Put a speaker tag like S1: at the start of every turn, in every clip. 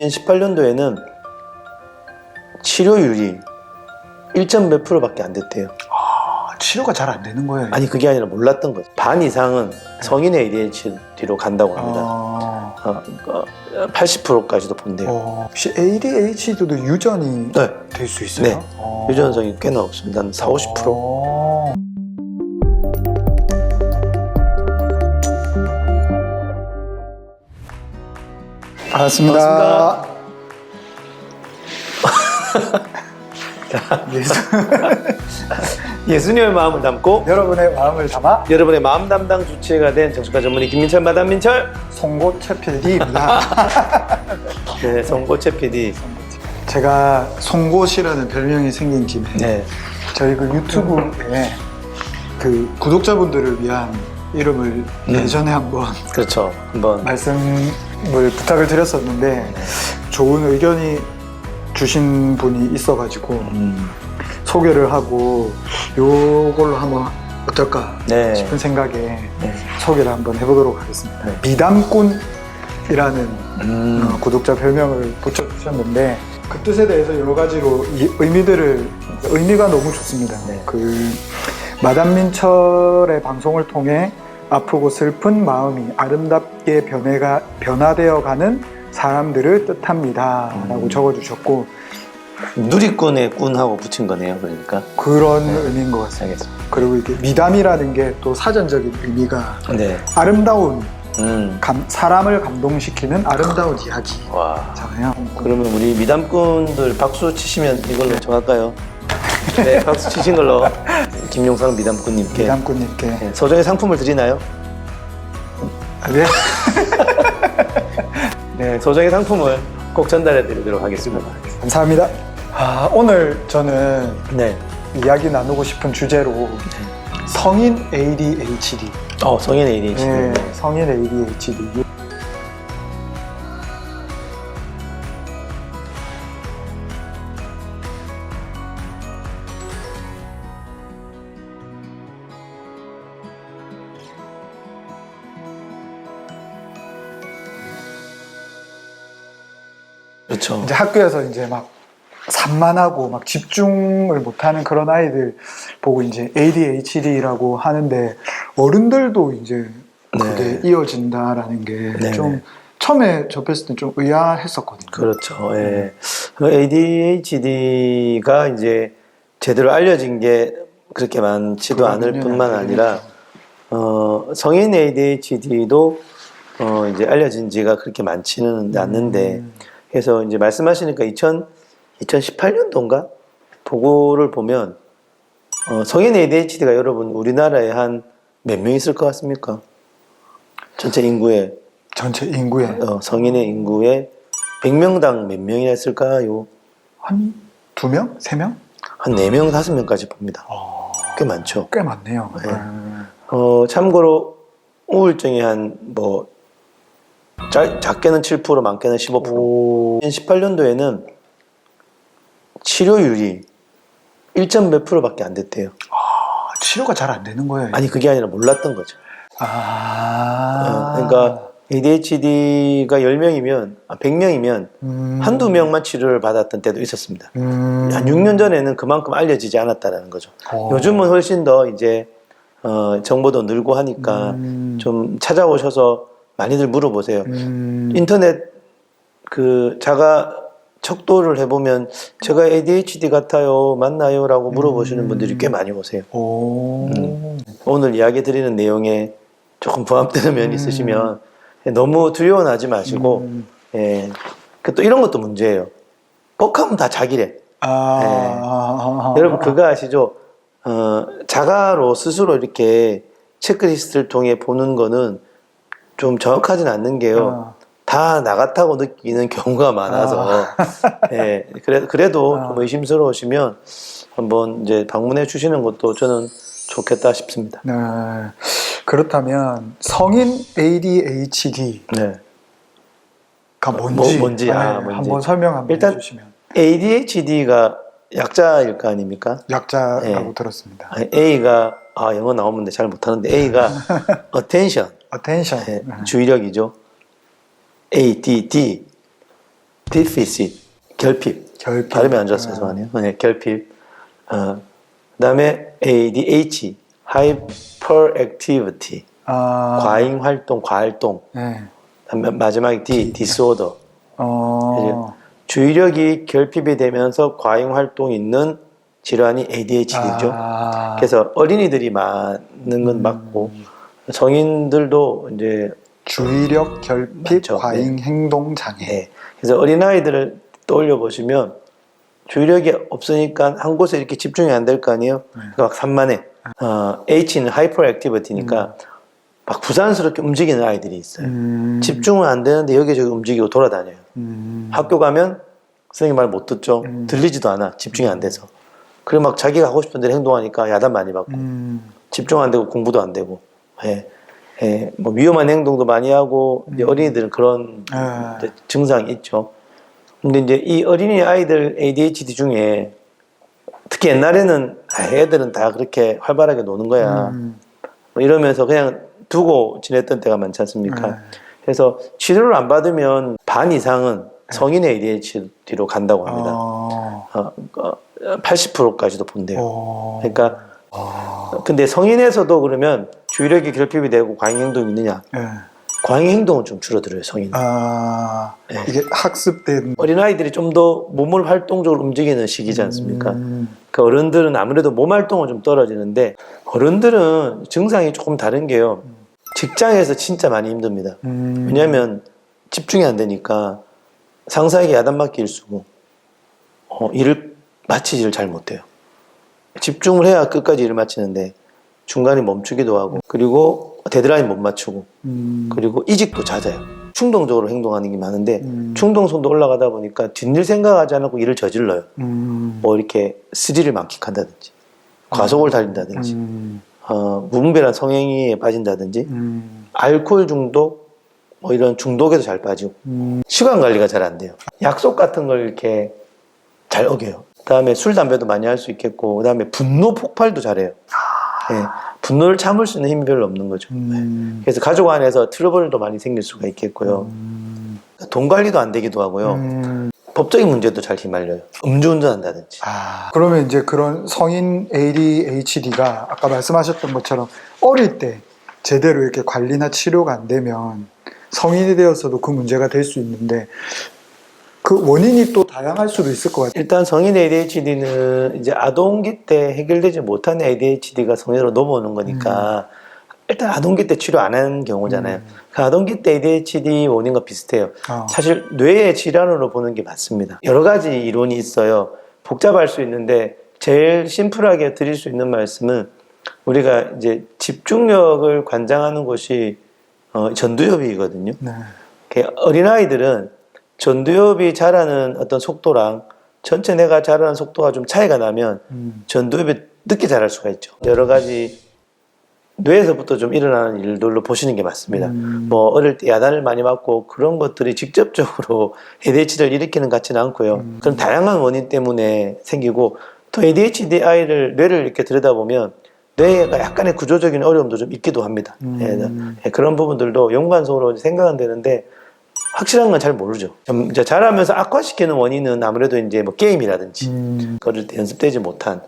S1: 2018년도에는 치료율이 1몇 %밖에 안 됐대요.
S2: 치료가 잘 안 되는 거예요?
S1: 아니 그게 아니라 몰랐던 거죠. 반 이상은 성인의 ADHD로 간다고 합니다. 80%까지도 본대요.
S2: 혹시 ADHD도 유전이
S1: 네.
S2: 될 수 있어요?
S1: 네. 유전성이 꽤나 없습니다. 한 40~50%.
S2: 반갑습니다.
S1: 예수님의 마음을 담고
S2: 여러분의 마음을 담아
S1: 여러분의 마음 담당 주치의가 된 정신과 전문의 김민철 마담민철.
S2: 송곳 PD입니다.
S1: 네, 송곳 PD.
S2: 제가 송곳이라는 별명이 생긴 김에
S1: 네.
S2: 저희 그 유튜브에 그 구독자분들을 위한 이름을 예전에 한번
S1: 그렇죠. 한번
S2: 말씀을 부탁을 드렸었는데 좋은 의견이 주신 분이 있어가지고 소개를 하고 요걸로 한번 어떨까
S1: 네.
S2: 싶은 생각에
S1: 네.
S2: 소개를 한번 해보도록 하겠습니다.
S1: 네.
S2: 미담꾼이라는 구독자 별명을 붙여주셨는데 그 뜻에 대해서 여러 가지로 의미가 너무 좋습니다.
S1: 네.
S2: 그 마담민철의 방송을 통해 아프고 슬픈 마음이 아름답게 변화되어가는 사람들을 뜻합니다 라고 적어주셨고
S1: 누리꾼의 꾼하고 붙인 거네요. 그러니까
S2: 그런 의미인 것 같습니다.
S1: 알겠습니다.
S2: 그리고 이게 미담이라는 게 또 사전적인 의미가
S1: 네.
S2: 아름다운 사람을 감동시키는 아름다운 이야기잖아요.
S1: 와. 그러면 우리 미담꾼들 박수 치시면 이걸로 정할까요? 네, 박수 치신 걸로 김용상 미담꾼님께
S2: 미담꾼님께
S1: 네, 소정의 상품을 드리나요?
S2: 네.
S1: 네, 소정의 상품을 꼭 전달해 드리도록 하겠습니다.
S2: 감사합니다. 오늘 저는
S1: 네.
S2: 이야기 나누고 싶은 주제로 성인 ADHD.
S1: 성인 ADHD.
S2: 네, 성인 ADHD.
S1: 그렇죠.
S2: 이제 학교에서 이제 막 산만하고 막 집중을 못하는 그런 아이들 보고 이제 ADHD라고 하는데 어른들도 이제 그게 이어진다라는 게 좀 처음에 접했을 때 좀 의아했었거든요.
S1: 그렇죠. 예. ADHD가 이제 제대로 알려진 게 그렇게 많지도 않을 뿐만 아니라 성인 ADHD도 이제 알려진 지가 그렇게 많지는 않는데 그래서 이제 말씀하시니까 2018년도인가 보고를 보면 성인 ADHD가 여러분 우리나라에 한 몇 명 있을 것 같습니까? 전체 인구에 성인의 인구에 100명당 몇 명이나 있을까요?
S2: 한 2명? 3명?
S1: 한 4명, 5명까지 봅니다. 꽤 많죠.
S2: 꽤 많네요.
S1: 네. 참고로 우울증이 한 뭐 작게는 7%, 많게는 15%. 2018년도에는 치료율이 1몇 %밖에 안 됐대요.
S2: 치료가 잘 안 되는 거예요?
S1: 아니 그게 아니라 몰랐던 거죠. 그러니까 ADHD가 10명이면 100명이면 한두 명만 치료를 받았던 때도 있었습니다. 한 6년 전에는 그만큼 알려지지 않았다는 거죠. 요즘은 훨씬 더 이제 정보도 늘고 하니까 좀 찾아오셔서 많이들 물어보세요. 인터넷 그 자가 척도를 해보면 제가 ADHD 같아요, 맞나요? 라고 물어보시는 분들이 꽤 많이 오세요. 오늘 이야기 드리는 내용에 조금 부합되는 면이 있으시면 너무 두려워하지 마시고 예. 또 이런 것도 문제예요. 뻑하면 다 자기래. 여러분 그거 아시죠? 자가로 스스로 이렇게 체크리스트를 통해 보는 거는 좀 정확하진 않는 게요. 다 나 같다고 느끼는 경우가 많아서 예, 그래도 좀 의심스러우시면 한번 이제 방문해 주시는 것도 저는 좋겠다 싶습니다.
S2: 네. 그렇다면 성인 ADHD가 뭔지, 한번 설명 한번
S1: 일단
S2: 해주시면.
S1: ADHD가 약자일 거 아닙니까?
S2: 약자라고 들었습니다.
S1: A가 영어 나오면 잘 못하는데 A가 attention,
S2: attention.
S1: 주의력이죠. ADD deficit, 결핍. 발음이 안 좋아서 죄송하네요. 네, 결핍. 그다음에 ADH, hyperactivity, 과잉 활동, 과활동.
S2: 네.
S1: 마지막에 disorder.
S2: 어.
S1: 주의력이 결핍이 되면서 과잉 활동이 있는 질환이 ADHD죠. 그래서 어린이들이 많은 건 맞고 성인들도 이제
S2: 주의력 결핍,
S1: 맞죠.
S2: 과잉
S1: 네.
S2: 행동 장애.
S1: 네. 그래서 어린아이들을 떠올려 보시면 주의력이 없으니까 한 곳에 이렇게 집중이 안 될 거 아니에요. 그러니까 막 산만해. H는 hyperactivity니까 막 부산스럽게 움직이는 아이들이 있어요. 집중은 안 되는데 여기저기 움직이고 돌아다녀요. 학교 가면 선생님 말 못 듣죠. 들리지도 않아. 집중이 안 돼서. 그리고 막 자기가 하고 싶은 대로 행동하니까 야단 많이 받고 집중 안 되고 공부도 안 되고. 예. 예. 뭐 위험한 행동도 많이 하고 이제 어린이들은 그런 이제 증상이 있죠. 근데 이제 이 어린이 아이들 ADHD 중에 특히 옛날에는 애들은 다 그렇게 활발하게 노는 거야. 뭐 이러면서 그냥 두고 지냈던 때가 많지 않습니까? 그래서 치료를 안 받으면 반 이상은 성인의 ADHD로 간다고 합니다. 80%까지도 본대요. 그러니까 근데 성인에서도 그러면 주의력이 결핍이 되고 과잉 행동이 있느냐? 과잉 행동은 좀 줄어들어요, 성인. 네.
S2: 이게 학습된
S1: 어린아이들이 좀 더 몸을 활동적으로 움직이는 시기지 않습니까? 그 어른들은 아무래도 몸 활동은 좀 떨어지는데 어른들은 증상이 조금 다른 게요. 직장에서 진짜 많이 힘듭니다. 왜냐하면 집중이 안 되니까 상사에게 야단맞기 일쑤고 일을 마치지를 잘 못해요. 집중을 해야 끝까지 일을 마치는데 중간에 멈추기도 하고 그리고 데드라인 못 맞추고 그리고 이직도 잦아요. 충동적으로 행동하는 게 많은데 충동성도 올라가다 보니까 뒷일 생각하지 않고 일을 저질러요. 뭐 이렇게 스릴을 만끽한다든지 과속을 달린다든지 무분별한 성행위에 빠진다든지 알코올 중독 뭐 이런 중독에도 잘 빠지고 시간 관리가 잘 안 돼요. 약속 같은 걸 이렇게 잘 어겨요. 그다음에 술 담배도 많이 할 수 있겠고 그다음에 분노 폭발도 잘해요. 네. 분노를 참을 수 있는 힘이 별로 없는 거죠. 그래서 가족 안에서 트러블도 많이 생길 수가 있겠고요. 돈 관리도 안 되기도 하고요. 법적인 문제도 잘 휘말려요. 음주운전한다든지.
S2: 그러면 이제 그런 성인 ADHD가 아까 말씀하셨던 것처럼 어릴 때 제대로 이렇게 관리나 치료가 안 되면 성인이 되어서도 그 문제가 될 수 있는데 그 원인이 또 다양할 수도 있을 것 같아요.
S1: 일단 성인 ADHD는 이제 아동기 때 해결되지 못한 ADHD가 성인으로 넘어오는 거니까 일단 아동기 때 치료 안 하는 경우잖아요. 그 아동기 때 ADHD 원인과 비슷해요. 사실 뇌의 질환으로 보는 게 맞습니다. 여러 가지 이론이 있어요. 복잡할 수 있는데 제일 심플하게 드릴 수 있는 말씀은 우리가 이제 집중력을 관장하는 곳이 전두엽이거든요. 어린아이들은 전두엽이 자라는 어떤 속도랑 전체 뇌가 자라는 속도가 좀 차이가 나면 전두엽이 늦게 자랄 수가 있죠. 여러 가지 뇌에서부터 좀 일어나는 일들로 보시는 게 맞습니다. 뭐 어릴 때 야단을 많이 맞고 그런 것들이 직접적으로 ADHD를 일으키는 것 같지는 않고요. 그런 다양한 원인 때문에 생기고 또 ADHD 아이를 뇌를 이렇게 들여다보면 뇌가 약간의 구조적인 어려움도 좀 있기도 합니다. 그런 부분들도 연관성으로 생각은 되는데 확실한 건 잘 모르죠. 이제 자라면서 악화시키는 원인은 아무래도 이제 뭐 게임이라든지 어릴 때 연습되지 못한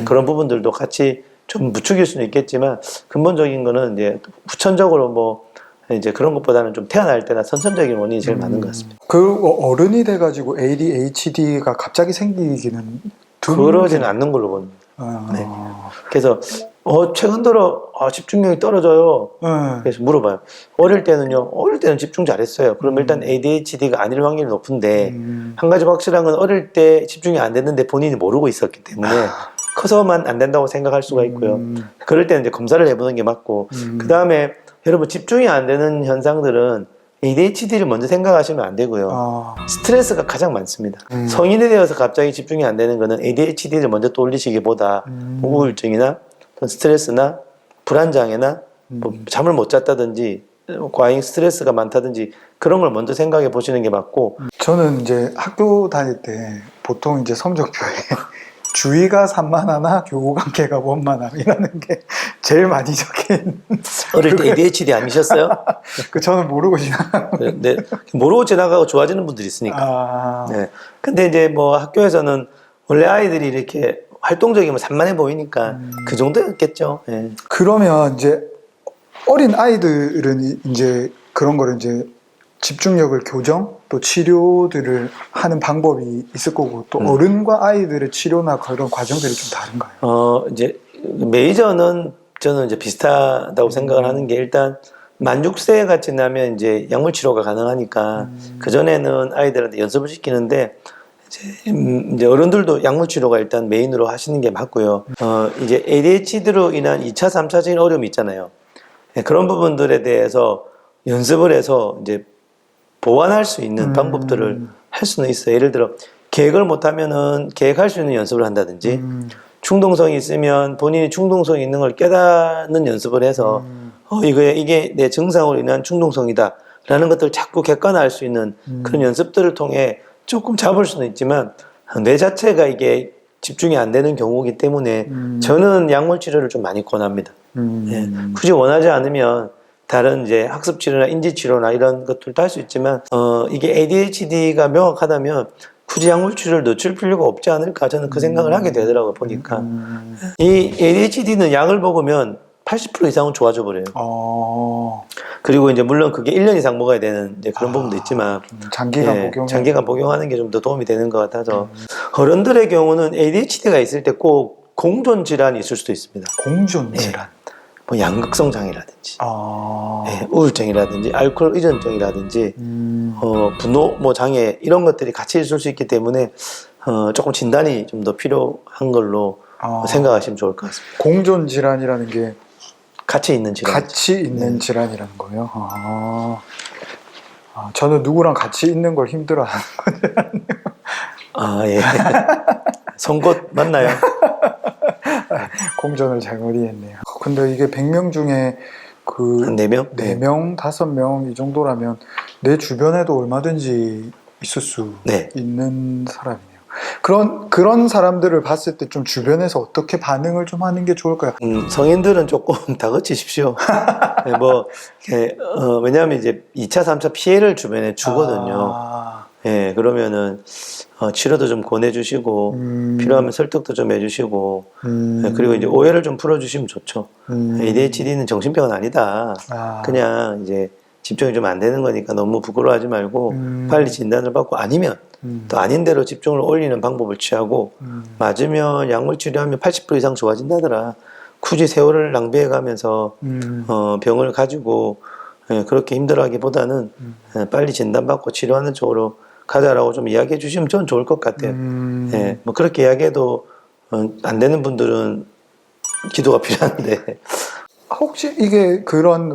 S1: 그런 부분들도 같이 좀 부추길 수는 있겠지만 근본적인 거는 이제 후천적으로 뭐 이제 그런 것보다는 좀 태어날 때나 선천적인 원인이 제일 많은 것 같습니다.
S2: 그 어른이 돼가지고 ADHD가 갑자기 생기기는
S1: 그러지는 않는 걸로 봅니다. 네. 그래서 최근 들어 집중력이 떨어져요. 그래서 물어봐요. 어릴 때는요? 어릴 때는 집중 잘했어요. 그럼 일단 ADHD가 아닐 확률이 높은데 한 가지 확실한 건 어릴 때 집중이 안 됐는데 본인이 모르고 있었기 때문에 커서만 안 된다고 생각할 수가 있고요. 그럴 때는 이제 검사를 해보는 게 맞고 그 다음에 여러분 집중이 안 되는 현상들은 ADHD를 먼저 생각하시면 안 되고요. 스트레스가 가장 많습니다. 성인이 되어서 갑자기 집중이 안 되는 거는 ADHD를 먼저 떠올리시기보다 우울증이나 스트레스나 불안장애나 뭐 잠을 못 잤다든지 과잉 스트레스가 많다든지 그런 걸 먼저 생각해 보시는 게 맞고
S2: 저는 이제 학교 다닐 때 보통 이제 성적표에 주의가 산만하나 교우관계가 원만함이라는 게 제일 많이 적힌.
S1: 어릴 때 ADHD 아니셨어요?
S2: 그 저는 모르고 지나.
S1: 네, 모르고 지나가고 좋아지는 분들이 있으니까.
S2: 아,
S1: 네. 근데 이제 뭐 학교에서는 원래 아이들이 이렇게 활동적이면 산만해 보이니까 그 정도였겠죠. 예.
S2: 그러면 이제 어린 아이들은 이제 그런 거를 이제 집중력을 교정 또 치료들을 하는 방법이 있을 거고 또 어른과 아이들의 치료나 그런 과정들이 좀 다른가요?
S1: 이제 메이저는 저는 이제 비슷하다고 생각을 하는 게 일단 만 6세가 지나면 이제 약물 치료가 가능하니까 그 전에는 아이들한테 연습을 시키는데 이제 어른들도 약물 치료가 일단 메인으로 하시는 게 맞고요. 이제 ADHD로 인한 2차, 3차적인 어려움이 있잖아요. 예, 그런 부분들에 대해서 연습을 해서 이제 보완할 수 있는 방법들을 할 수는 있어요. 예를 들어 계획을 못하면은 계획할 수 있는 연습을 한다든지 충동성이 있으면 본인이 충동성이 있는 걸 깨닫는 연습을 해서 이게 내 증상으로 인한 충동성이다 라는 것들을 자꾸 객관화할 수 있는 그런 연습들을 통해 조금 잡을 수는 있지만 뇌 자체가 이게 집중이 안 되는 경우이기 때문에 저는 약물 치료를 좀 많이 권합니다. 예, 굳이 원하지 않으면 다른 이제 학습 치료나 인지 치료나 이런 것들도 할 수 있지만 이게 ADHD가 명확하다면 굳이 약물 치료를 늦출 필요가 없지 않을까 저는 그 생각을 하게 되더라고요. 보니까 이 ADHD는 약을 먹으면 80% 이상은 좋아져 버려요. 그리고 이제 물론 그게 1년 이상 먹어야 되는 이제 그런 부분도 있지만 장기간 복용하는 게 좀 더 도움이 되는 것 같아서 어른들의 경우는 ADHD가 있을 때 꼭 공존 질환이 있을 수도 있습니다.
S2: 공존 질환.
S1: 뭐 양극성 장애라든지, 우울증이라든지, 알코올 의존증이라든지, 분노 뭐 장애 이런 것들이 같이 있을 수 있기 때문에 조금 진단이 좀 더 필요한 걸로 생각하시면 좋을 것 같습니다.
S2: 공존 질환이라는 게
S1: 같이 있는 질환.
S2: 같이 있는 질환이라는 거예요. 저는 누구랑 같이 있는 걸 힘들어하는
S1: 예. 송곳 맞나요?
S2: 공존을 잘못 이해했네요. 근데 이게 100명 중에
S1: 한 4명?
S2: 4명, 5명 이 정도라면 내 주변에도 얼마든지 있을 수 있는 사람이네요. 그런 사람들을 봤을 때 좀 주변에서 어떻게 반응을 좀 하는 게 좋을까요?
S1: 성인들은 조금 다그치십시오. 왜냐하면 이제 2차, 3차 피해를 주변에 주거든요. 예, 그러면은 치료도 좀 권해주시고 필요하면 설득도 좀 해주시고 그리고 이제 오해를 좀 풀어주시면 좋죠. ADHD는 정신병은 아니다. 그냥 이제 집중이 좀 안 되는 거니까 너무 부끄러워하지 말고 빨리 진단을 받고 아니면 또 아닌 대로 집중을 올리는 방법을 취하고 맞으면 약물 치료하면 80% 이상 좋아진다더라. 굳이 세월을 낭비해 가면서 병을 가지고 그렇게 힘들어하기보다는 빨리 진단받고 치료하는 쪽으로 가자라고 좀 이야기해 주시면 저는 좋을 것 같아요. 예, 뭐 그렇게 이야기해도 안 되는 분들은 기도가 필요한데.
S2: 혹시 이게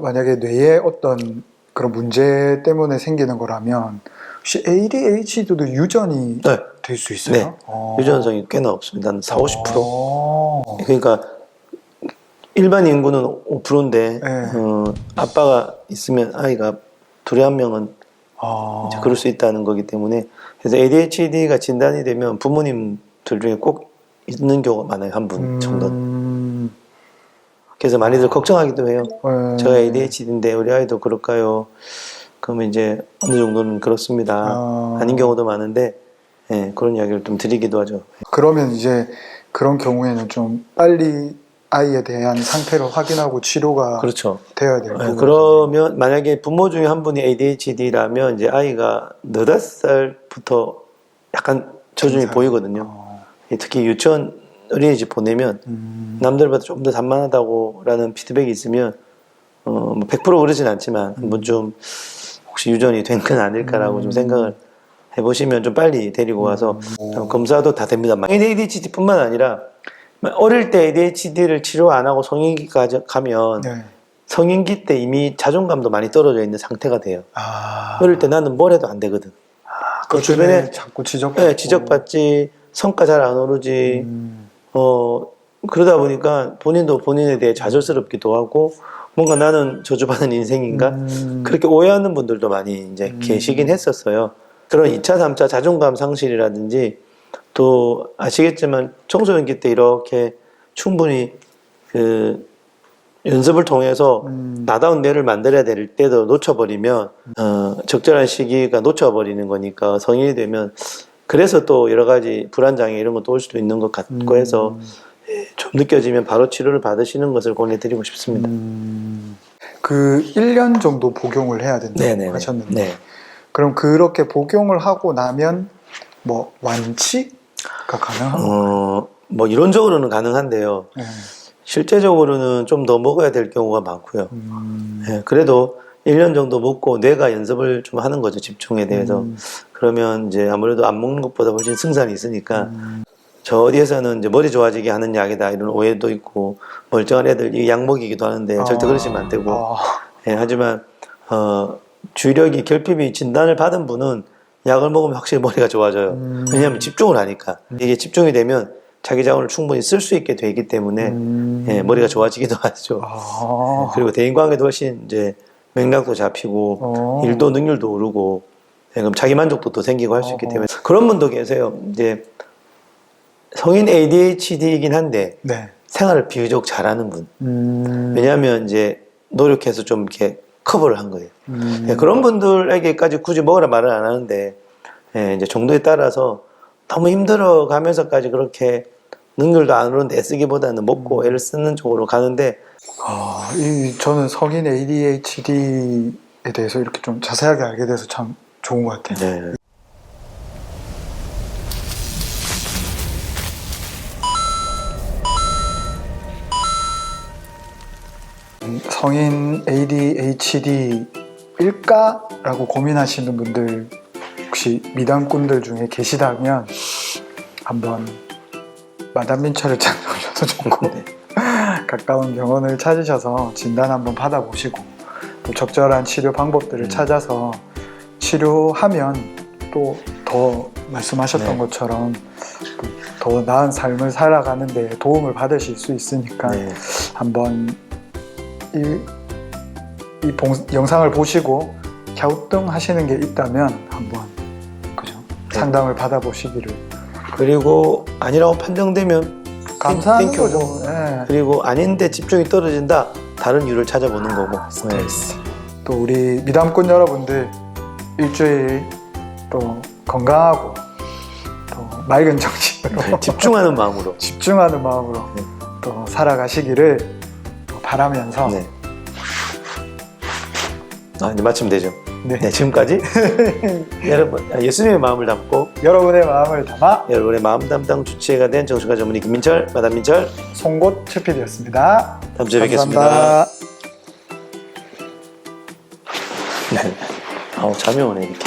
S2: 만약에 뇌에 어떤 그런 문제 때문에 생기는 거라면 혹시 ADHD도 유전이 될 수 있어요?
S1: 네. 유전성이 꽤나 없습니다. 한 40~50%. 그러니까 일반 인구는 5%인데 아빠가 있으면 아이가 둘에 한 명은 이제 그럴 수 있다는 거기 때문에 그래서 ADHD가 진단이 되면 부모님들 중에 꼭 있는 경우가 많아요. 한 분 정도는. 그래서 많이들 걱정하기도 해요. 제가 ADHD인데 우리 아이도 그럴까요? 그러면 이제 어느 정도는 그렇습니다. 아닌 경우도 많은데 그런 이야기를 좀 드리기도 하죠.
S2: 그러면 이제 그런 경우에는 좀 빨리 아이에 대한 상태를 확인하고 치료가 되어야 될 거예요.
S1: 그러면 만약에 부모 중에 한 분이 ADHD라면 이제 아이가 4~5살부터 약간 저중이 보이거든요. 특히 유치원 어린이집 보내면 남들보다 좀 더 산만하다고라는 피드백이 있으면 뭐 100% 그러진 않지만 한 번쯤 혹시 유전이 된 건 아닐까라고 좀 생각을 해보시면 좀 빨리 데리고 와서 검사도 다 됩니다. ADHD뿐만 아니라 어릴 때 ADHD를 치료 안 하고 성인기까지 가면 성인기 때 이미 자존감도 많이 떨어져 있는 상태가 돼요. 어릴 때 나는 뭘 해도 안 되거든.
S2: 그 주변에 자꾸
S1: 지적받지, 성과 잘 안 오르지. 그러다 보니까 본인도 본인에 대해 좌절스럽기도 하고 뭔가 나는 저주받은 인생인가? 그렇게 오해하는 분들도 많이 이제 계시긴 했었어요. 그런 2차, 3차 자존감 상실이라든지 또 아시겠지만 청소년기 때 이렇게 충분히 그 연습을 통해서 나다운 뇌를 만들어야 될 때도 놓쳐버리면 적절한 시기가 놓쳐버리는 거니까 성인이 되면 그래서 또 여러 가지 불안장애 이런 것도 올 수도 있는 것 같고 해서 좀 느껴지면 바로 치료를 받으시는 것을 권해드리고 싶습니다.
S2: 그 1년 정도 복용을 해야 된다고
S1: 네네네.
S2: 하셨는데
S1: 네.
S2: 그럼 그렇게 복용을 하고 나면 뭐 완치가 가능한가요?
S1: 뭐 이론적으로는 가능한데요.
S2: 네.
S1: 실제적으로는 좀 더 먹어야 될 경우가 많고요. 예, 그래도 1년 정도 먹고 뇌가 연습을 좀 하는 거죠, 집중에 대해서. 그러면 이제 아무래도 안 먹는 것보다 훨씬 승산이 있으니까 저 어디에서는 이제 머리 좋아지게 하는 약이다 이런 오해도 있고 멀쩡한 애들 이 약 먹이기도 하는데 절대 그러시면 안 되고 예, 하지만 주력이 결핍이 진단을 받은 분은 약을 먹으면 확실히 머리가 좋아져요. 왜냐하면 집중을 하니까 이게 집중이 되면 자기 자원을 충분히 쓸 수 있게 되기 때문에 예, 머리가 좋아지기도 하죠. 예, 그리고 대인관계도 훨씬 이제 맥락도 잡히고 일도 능률도 오르고 예, 그럼 자기 만족도 또 생기고 할 수 있기 때문에 그런 분도 계세요. 이제 성인 ADHD이긴 한데
S2: 네.
S1: 생활을 비교적 잘하는 분. 왜냐하면 이제 노력해서 좀 이렇게 커버를 한 거예요. 예, 그런 분들에게까지 굳이 먹으라 말을 안 하는데 예, 이제 정도에 따라서 너무 힘들어 가면서까지 그렇게 능률도 안 오르는데 애쓰기보다는 먹고 애를 쓰는 쪽으로 가는데
S2: 저는 성인 ADHD에 대해서 이렇게 좀 자세하게 알게 돼서 참 좋은 것 같아요.
S1: 네.
S2: 성인 ADHD일까라고 고민하시는 분들 혹시 미담꾼들 중에 계시다면 한번 마담 민철을 찾아오셔서 좋고 가까운 병원을 찾으셔서 진단 한번 받아보시고 또 적절한 치료 방법들을 찾아서 치료하면 또 더 말씀하셨던
S1: 네.
S2: 것처럼 더 나은 삶을 살아가는 데 도움을 받으실 수 있으니까
S1: 네.
S2: 한번 영상을 보시고 갸우뚱하시는 게 있다면 한번 그죠? 상담을 받아보시기를
S1: 그리고 아니라고 판정되면
S2: 감사한
S1: 땡큐고.
S2: 거죠. 네.
S1: 그리고 아닌데 집중이 떨어진다 다른 이유를 찾아보는 거고
S2: 스트레스. 또 우리 미담꾼 여러분들 일주일 또 건강하고 또 맑은 정신으로
S1: 네, 집중하는 마음으로
S2: 집중하는 마음으로 또 살아가시기를 또 바라면서
S1: 네. 이제 마치면 되죠.
S2: 네.
S1: 네, 지금까지 여러분 예수님의 마음을 담고
S2: 여러분의 마음을 담아
S1: 여러분의 마음 담당 주치의가 된 정신과 전문의 김민철, 마담 민철
S2: 송곳 최PD였습니다.
S1: 다음 주에 뵙겠습니다.
S2: 감사합니다.
S1: 네. 아우 잠이 오네 이렇게.